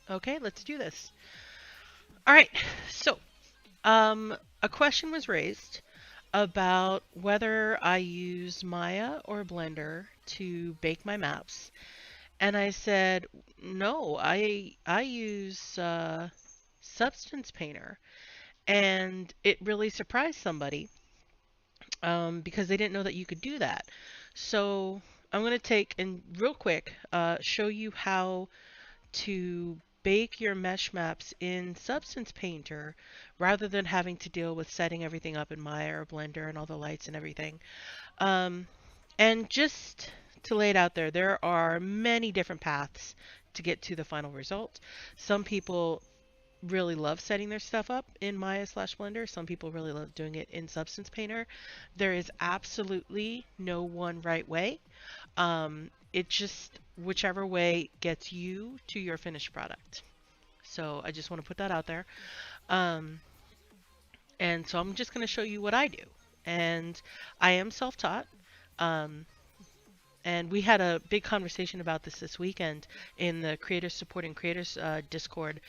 Okay, let's do this. All right, so a question was raised about whether I use Maya or Blender to bake my maps, and I said no. I use Substance Painter, and it really surprised somebody because they didn't know that you could do that. So I'm going to take and real quick show you how to bake your mesh maps in Substance Painter rather than having to deal with setting everything up in Maya or Blender and all the lights and everything. Um, and just to lay it out there, there are many different paths to get to the final result. Some people really love setting their stuff up in Maya slash Blender. Some people really love doing it in Substance Painter. There is absolutely no one right way. It just whichever way gets you to your finished product. So I just want to put that out there. Um, and so I'm just going to show you what I do. And I am self-taught. Um, and we had a big conversation about this weekend in the Creators Supporting Creators Discord.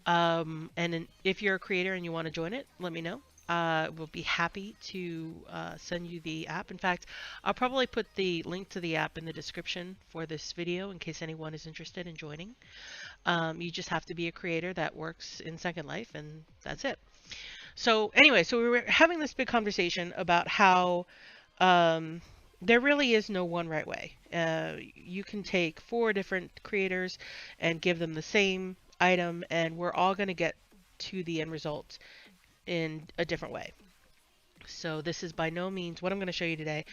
If you're a creator and you want to join it, let me know. We'll be happy to send you the app. In fact, I'll probably put the link to the app in the description for this video in case anyone is interested in joining. You just have to be a creator that works in Second Life, and that's it. So anyway, so we were having this big conversation about how um, there really is no one right way. You can take four different creators and give them the same item, and we're all going to get to the end result in a different way. So this is by no means, what I'm going to show you today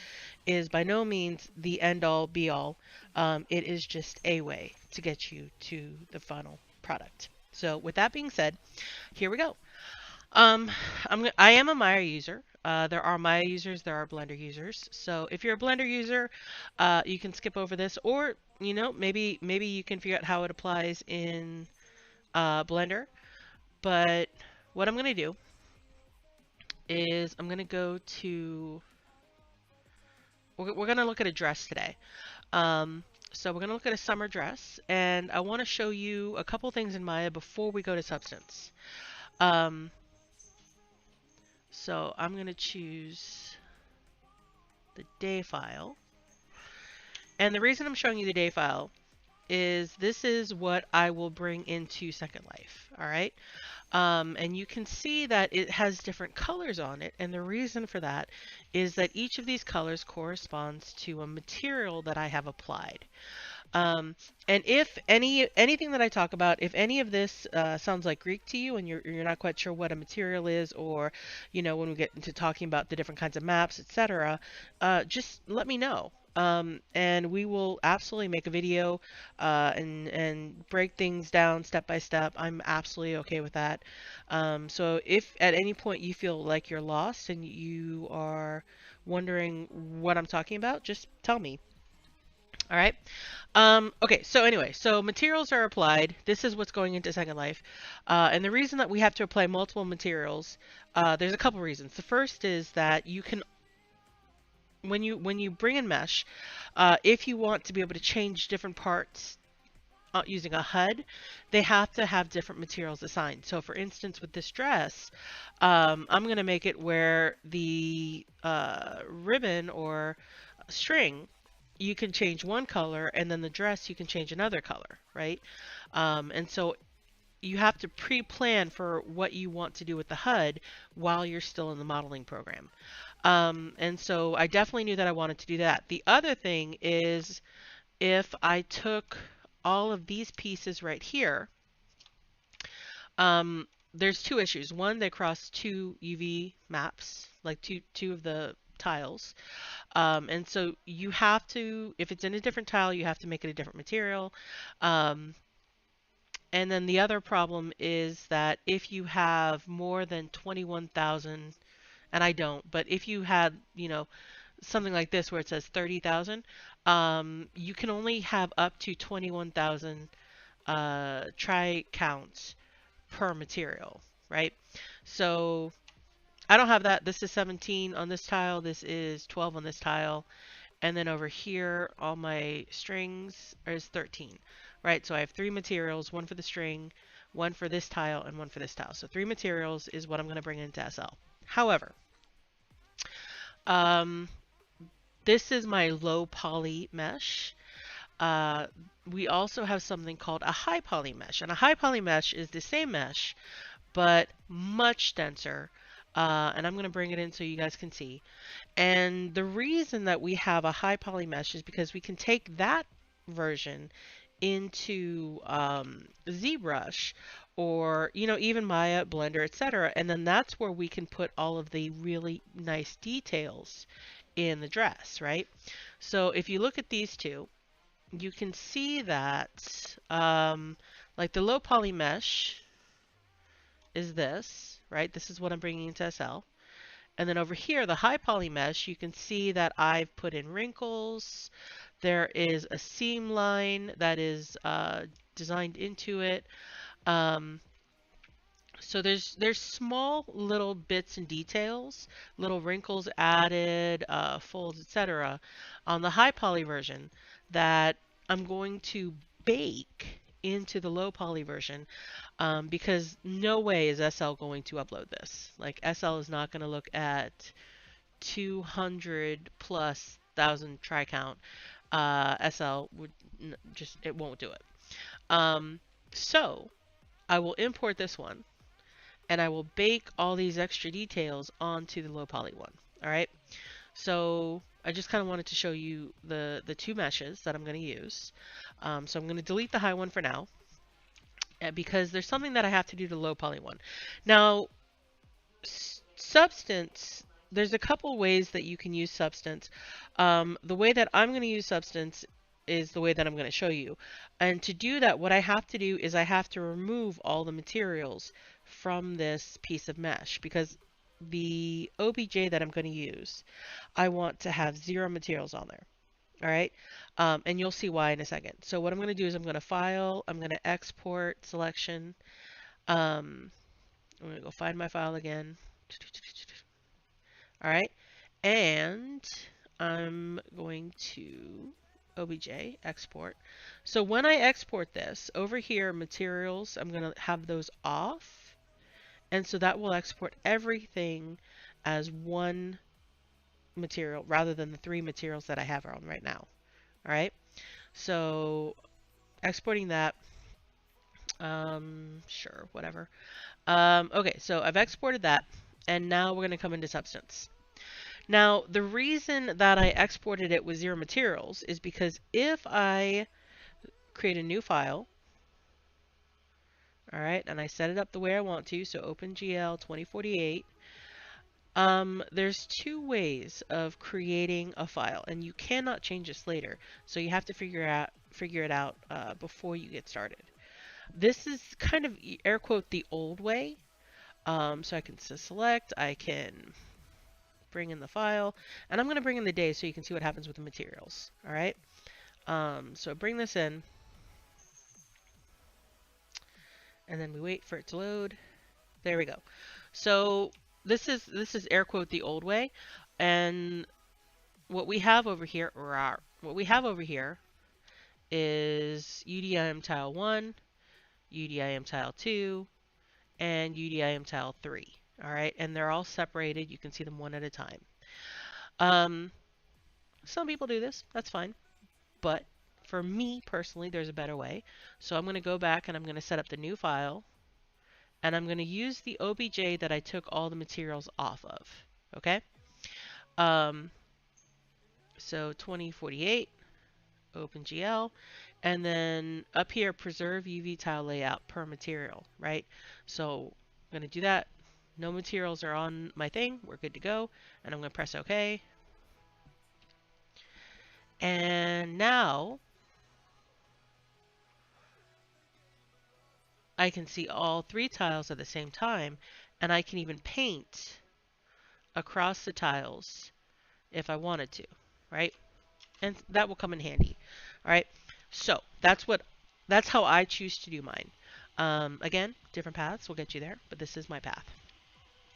is by no means the end all be all. It is just a way to get you to the final product. So with that being said, here we go. Um, I am a Maya user. There are Maya users, there are Blender users. So if you're a Blender user, you can skip over this, or maybe you can figure out how it applies in Blender. But what I'm gonna do is I'm gonna go to. We're gonna look at a dress today. Um, so we're gonna look at a summer dress, and I want to show you a couple things in Maya before we go to Substance. Um, so I'm gonna choose the day file. And the reason I'm showing you the day file is this is what I will bring into Second Life. All right. And you can see that it has different colors on it. And the reason for that is that each of these colors corresponds to a material that I have applied. Um, and if anything that I talk about, if any of this sounds like Greek to you and you're not quite sure what a material is, or when we get into talking about the different kinds of maps, etc., just let me know. And we will absolutely make a video and break things down step by step. I'm absolutely okay with that. So if at any point you feel like you're lost and you are wondering what I'm talking about, just tell me. All right. Okay, so anyway, so materials are applied. This is what's going into Second Life. And the reason that we have to apply multiple materials, there's a couple reasons. The first is that you can, when you bring in mesh, if you want to be able to change different parts using a HUD, they have to have different materials assigned. So for instance, with this dress, I'm going to make it where the ribbon or string, you can change one color, and then the dress you can change another color, right? And so you have to pre-plan for what you want to do with the HUD while you're still in the modeling program. And so I definitely knew that I wanted to do that. The other thing is if I took all of these pieces right here, there's two issues. One, they cross two UV maps, like two of the tiles. And so you have to, if it's in a different tile, you have to make it a different material. Um, and then the other problem is that if you have more than 21,000, and I don't, but if you had, something like this where it says 30,000, you can only have up to 21,000 try counts per material, right? So I don't have that. This is 17 on this tile. This is 12 on this tile. And then over here, all my strings is 13, right? So I have 3 materials, one for the string, one for this tile, and one for this tile. So 3 materials is what I'm going to bring into SL. However, um, this is my low poly mesh. Uh, we also have something called a high poly mesh, and a high poly mesh is the same mesh, but much denser. And I'm going to bring it in so you guys can see. And the reason that we have a high poly mesh is because we can take that version into ZBrush or even Maya, Blender, etc. And then that's where we can put all of the really nice details in the dress, right? So if you look at these two, you can see that like the low poly mesh is this, right? This is what I'm bringing into SL. And then over here, the high poly mesh, you can see that I've put in wrinkles. There is a seam line that is designed into it. Um, so there's small little bits and details, little wrinkles added, folds, etc. on the high poly version that I'm going to bake into the low poly version because no way is SL going to upload this. Like SL is not going to look at 200 plus thousand try count. SL would just, it won't do it. So I will import this one and I will bake all these extra details onto the low poly one. All right. So I just kind of wanted to show you the two meshes that I'm going to use. So I'm going to delete the high one for now because there's something that I have to do to the low poly one. Now, Substance, there's a couple ways that you can use Substance. The way that I'm going to use Substance is the way that I'm going to show you. And to do that, what I have to do is I have to remove all the materials from this piece of mesh because the OBJ that I'm going to use, I want to have 0 materials on there. All right. And you'll see why in a second. So what I'm going to do is I'm going to file, I'm going to export selection. I'm going to go find my file again. All right. And I'm going to OBJ export. So when I export this over here, materials, I'm going to have those off. And so that will export everything as one material rather than the 3 materials that I have on right now. All right. So exporting that, sure, whatever. Okay, so I've exported that and now we're going to come into Substance. Now, the reason that I exported it with 0 materials is because if I create a new file, all right, and I set it up the way I want to, so OpenGL 2048, there's 2 ways of creating a file, and you cannot change this later, so you have to figure it out before you get started. This is kind of air quote the old way, so I can select, I can bring in the file, and I'm going to bring in the day so you can see what happens with the materials. All right. So bring this in, and then we wait for it to load. There we go. So this is air quote the old way, and what we have over here, is UDIM tile 1, UDIM tile 2, and UDIM tile 3. All right, and they're all separated. You can see them one at a time. Some people do this, that's fine. But for me personally, there's a better way. So I'm going to go back and I'm going to set up the new file. And I'm going to use the OBJ that I took all the materials off of. Okay? So 2048, OpenGL. And then up here, preserve UV tile layout per material, right? So I'm going to do that. No materials are on my thing. We're good to go. And I'm going to press OK. And now I can see all 3 tiles at the same time, and I can even paint across the tiles if I wanted to, right? And that will come in handy. All right. So that's how I choose to do mine. Again, different paths will get you there, but this is my path.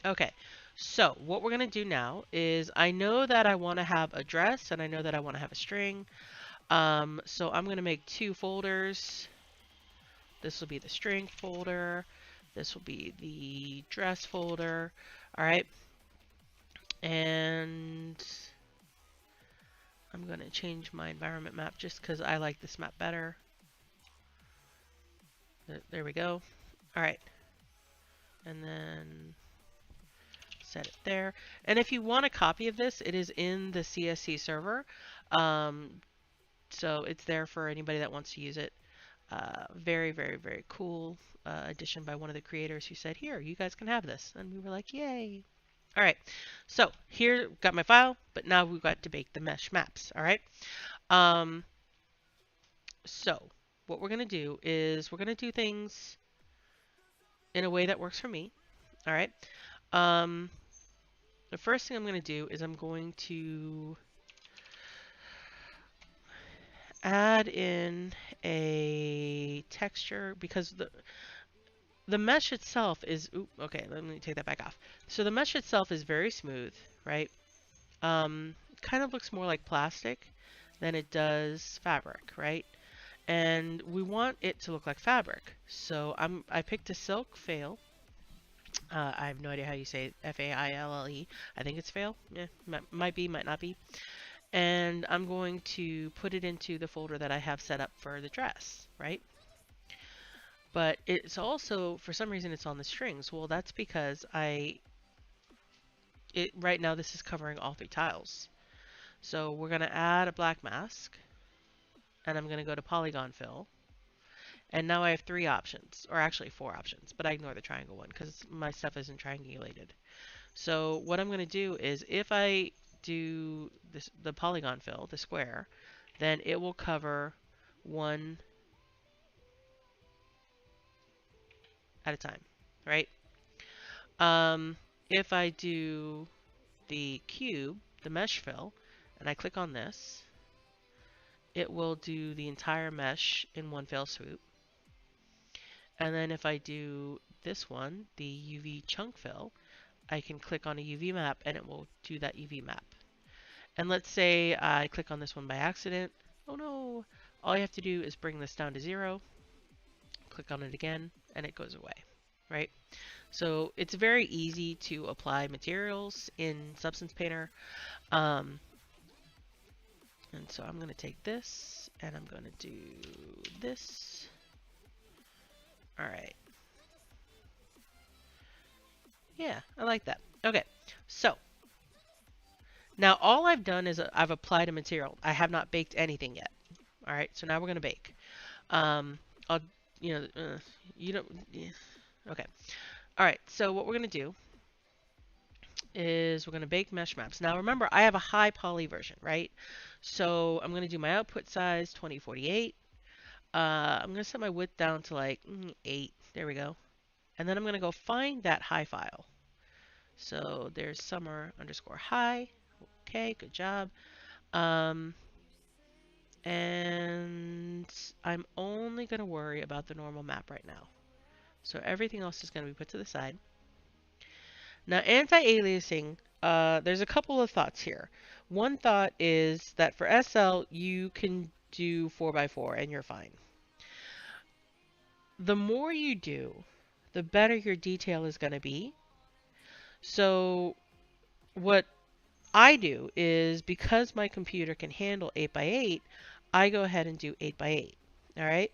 Okay, so what we're going to do now is I know that I want to have a dress and I know that I want to have a string. So I'm going to make 2 folders. This will be the strength folder. This will be the dress folder. All right. And I'm going to change my environment map just because I like this map better. There we go. All right. And then set it there. And if you want a copy of this, it is in the CSC server. So it's there for anybody that wants to use it. Very, very, very cool addition by one of the creators who said, here, you guys can have this. And we were like, yay. All right, so here, got my file, but now we've got to bake the mesh maps, all right? So what we're going to do is we're going to do things in a way that works for me, all right? The first thing I'm going to do is I'm going to add in a texture because the mesh itself is, okay, let me take that back off. So the mesh itself is very smooth, right? Kind of looks more like plastic than it does fabric, right? And we want it to look like fabric. So I picked a silk fail. I have no idea how you say it, F-A-I-L-L-E. I think it's fail. Yeah, might be, might not be. And I'm going to put it into the folder that I have set up for the dress, right? But it's also, for some reason, it's on the strings. Well, that's because right now this is covering all 3 tiles. So we're going to add a black mask, and I'm going to go to polygon fill. And now I have 3 options, or actually 4 options, but I ignore the triangle one because my stuff isn't triangulated. So what I'm going to do is if I do the polygon fill, the square, then it will cover 1 at a time, right? If I do the cube, the mesh fill, and I click on this, it will do the entire mesh in one fell swoop. And then if I do this one, the UV chunk fill, I can click on a UV map and it will do that UV map. And let's say I click on this one by accident. Oh no! All you have to do is bring this down to 0, click on it again, and it goes away, right? So it's very easy to apply materials in Substance Painter. And so I'm going to take this, and I'm going to do this. All right. Yeah, I like that. Okay, so now all I've done is I've applied a material. I have not baked anything yet. All right, so now we're going to bake. I'll, you don't, yeah. Okay. All right, so what we're going to do is we're going to bake mesh maps. Now remember, I have a high poly version, right? So I'm going to do my output size 2048. I'm going to set my width down to like 8. There we go. And then I'm going to go find that high file. So there's summer_high. Okay, good job. And I'm only going to worry about the normal map right now. So everything else is going to be put to the side. Now, anti-aliasing, there's a couple of thoughts here. One thought is that for SL, you can do 4x4 and you're fine. The more you do, the better your detail is going to be. So what I do is, because my computer can handle 8x8, I go ahead and do 8x8. All right.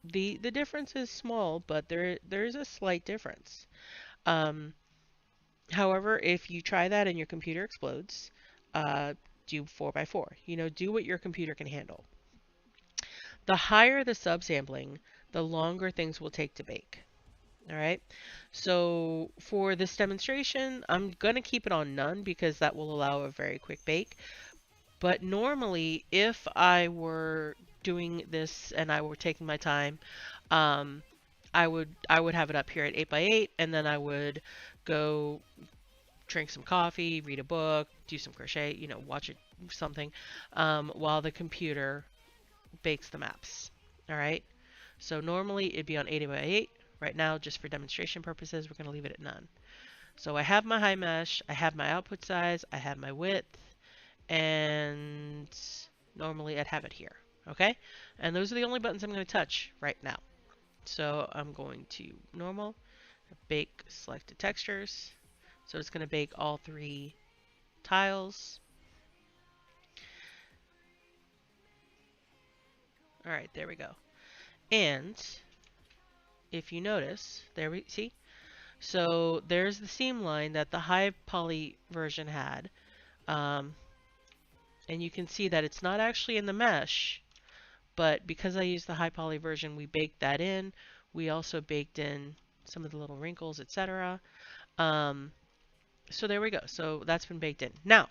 The difference is small, but there's a slight difference. However, if you try that and your computer explodes, do 4x4. You know, do what your computer can handle. The higher the subsampling, the longer things will take to bake. All right. So for this demonstration, I'm going to keep it on none because that will allow a very quick bake. But normally, if I were doing this and I were taking my time, I would have it up here at 8x8, and then I would go drink some coffee, read a book, do some crochet, you know, watch it, something, while the computer bakes the maps. All right. So normally it'd be on 8x8. Right now, just for demonstration purposes, we're going to leave it at none. So I have my high mesh, I have my output size, I have my width, and normally I'd have it here. Okay? And those are the only buttons I'm going to touch right now. So I'm going to normal, bake selected textures. So it's going to bake all 3 tiles. All right, there we go. And if you notice, there we see. So there's the seam line that the high poly version had. And you can see that it's not actually in the mesh, but because I used the high poly version, we baked that in. We also baked in some of the little wrinkles, etc. So there we go. So that's been baked in. Now,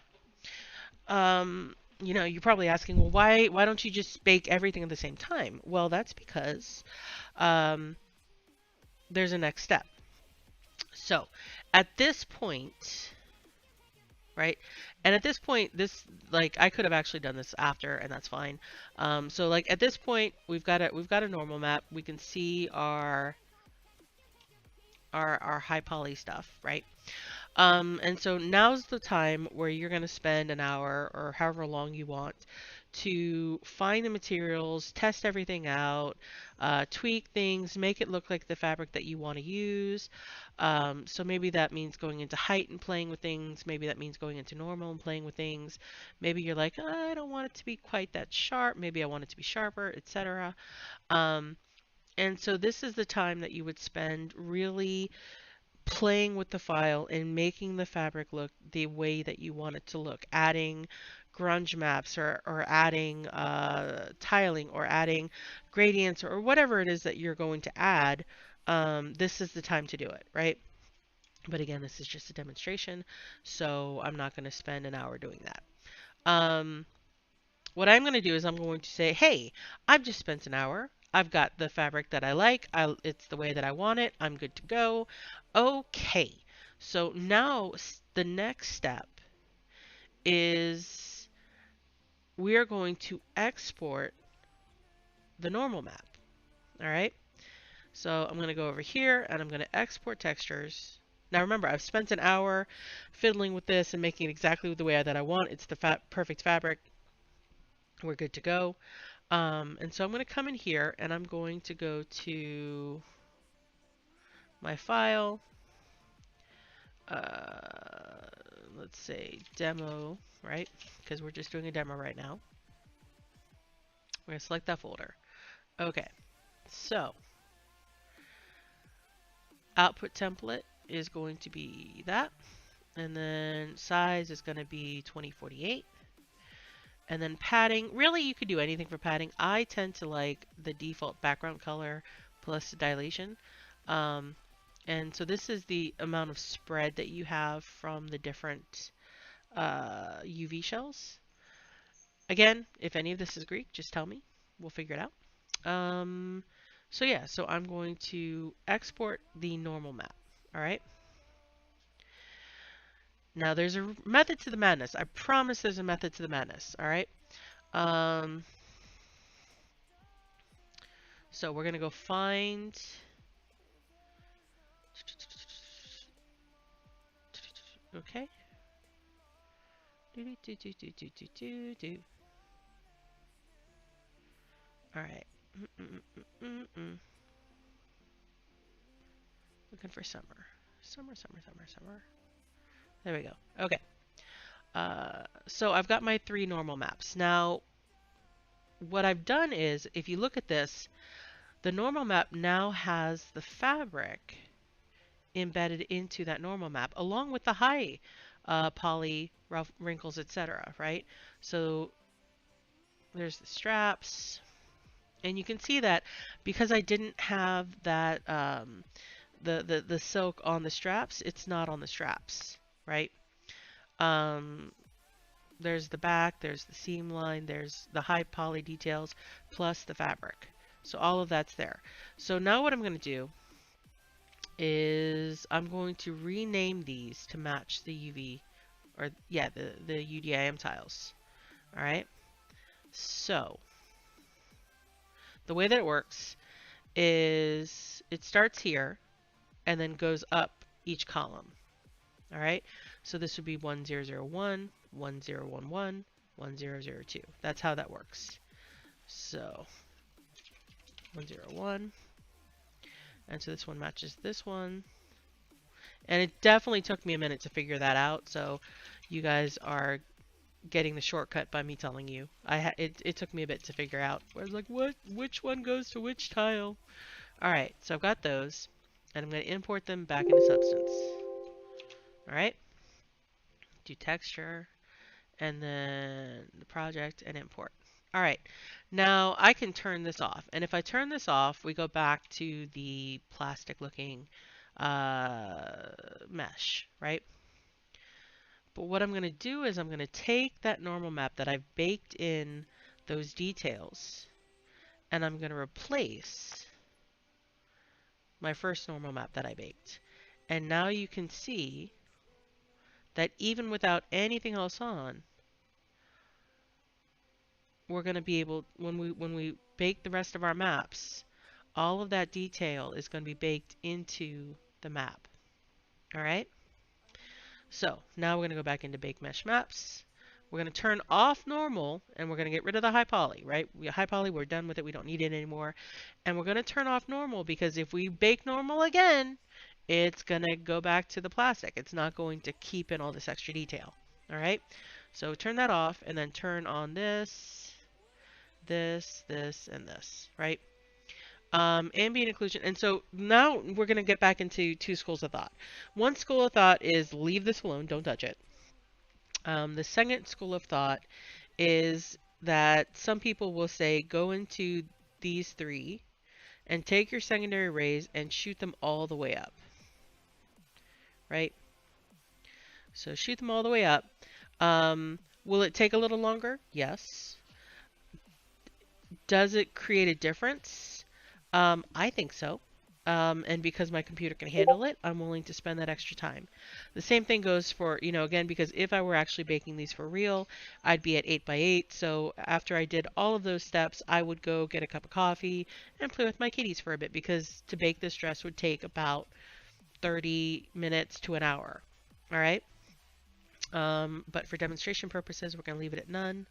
you know, you're probably asking, well, why don't you just bake everything at the same time? Well, that's because there's a next step. So at this point, right? And at this point, this, like, I could have actually done this after, and that's fine. So like at this point, we've got a normal map. We can see our high poly stuff, right? And so now's the time where you're going to spend an hour or however long you want to find the materials, test everything out, tweak things, make it look like the fabric that you want to use. So maybe that means going into height and playing with things. Maybe that means going into normal and playing with things. Maybe you're like, I don't want it to be quite that sharp. Maybe I want it to be sharper, etc. And so this is the time that you would spend really playing with the file and making the fabric look the way that you want it to look, adding grunge maps or adding tiling or adding gradients or whatever it is that you're going to add. This is the time to do it, right? But again, this is just a demonstration, so I'm not going to spend an hour doing that. What I'm going to do is I'm going to say, hey, I've just spent an hour. I've got the fabric that I like. It's the way that I want it. I'm good to go. Okay. So now the next step is we are going to export the normal map. All right. So I'm going to go over here and I'm going to export textures. Now remember, I've spent an hour fiddling with this and making it exactly the way that I want. It's the perfect fabric. We're good to go. And so I'm going to come in here and I'm going to go to my file. Let's say demo, right? Because we're just doing a demo right now. We're going to select that folder. Okay, so output template is going to be that. And then size is going to be 2048. And then padding, really you could do anything for padding. I tend to like the default background color plus dilation. And so this is the amount of spread that you have from the different UV shells. Again, if any of this is Greek, just tell me. We'll figure it out. So yeah, so I'm going to export the normal map. All right. Now there's a method to the madness. I promise there's a method to the madness. All right. So we're gonna go find. Okay. All right. Looking for summer. Summer. There we go. Okay. So I've got my 3 normal maps. Now, what I've done is, if you look at this, the normal map now has the fabric embedded into that normal map, along with the high poly, rough wrinkles, etc. Right? So there's the straps, and you can see that because I didn't have that the silk on the straps, it's not on the straps, right? There's the back, there's the seam line, there's the high poly details, plus the fabric. So all of that's there. So now what I'm going to do is I'm going to rename these to match the UV, or yeah, the UDIM tiles. All right. So the way that it works is it starts here and then goes up each column. All right. So this would be 1001, 1011, 1002. That's how that works. So 101. And so this one matches this one. And it definitely took me a minute to figure that out. So you guys are getting the shortcut by me telling you. It took me a bit to figure out. I was like, which one goes to which tile? All right, so I've got those, and I'm going to import them back into Substance. All right, do texture, and then the project and import. All right, now I can turn this off, and if I turn this off, we go back to the plastic-looking mesh, right? But what I'm going to do is I'm going to take that normal map that I've baked in those details, and I'm going to replace my first normal map that I baked. And now you can see that even without anything else on, we're going to be able, when we bake the rest of our maps, all of that detail is going to be baked into the map. All right? So now we're going to go back into Bake Mesh Maps. We're going to turn off normal, and we're going to get rid of the high poly, right? High poly, we're done with it. We don't need it anymore. And we're going to turn off normal because if we bake normal again, it's going to go back to the plastic. It's not going to keep in all this extra detail. All right? So turn that off, and then turn on this, this, and this, right? Ambient occlusion. And so now we're going to get back into two schools of thought. One school of thought is leave this alone, don't touch it. The second school of thought is that some people will say go into these three and take your secondary rays and shoot them all the way up, right? So shoot them all the way up. Will it take a little longer? Yes. Does it create a difference? I think so. And because my computer can handle it, I'm willing to spend that extra time. The same thing goes for, again, because if I were actually baking these for real, I'd be at 8 by 8. So after I did all of those steps, I would go get a cup of coffee and play with my kitties for a bit because to bake this dress would take about 30 minutes to an hour. All right. But for demonstration purposes, we're going to leave it at none.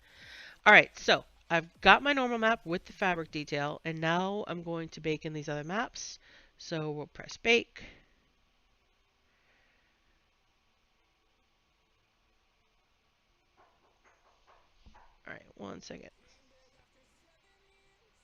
All right, so I've got my normal map with the fabric detail, and now I'm going to bake in these other maps. So we'll press bake. All right, 1 second.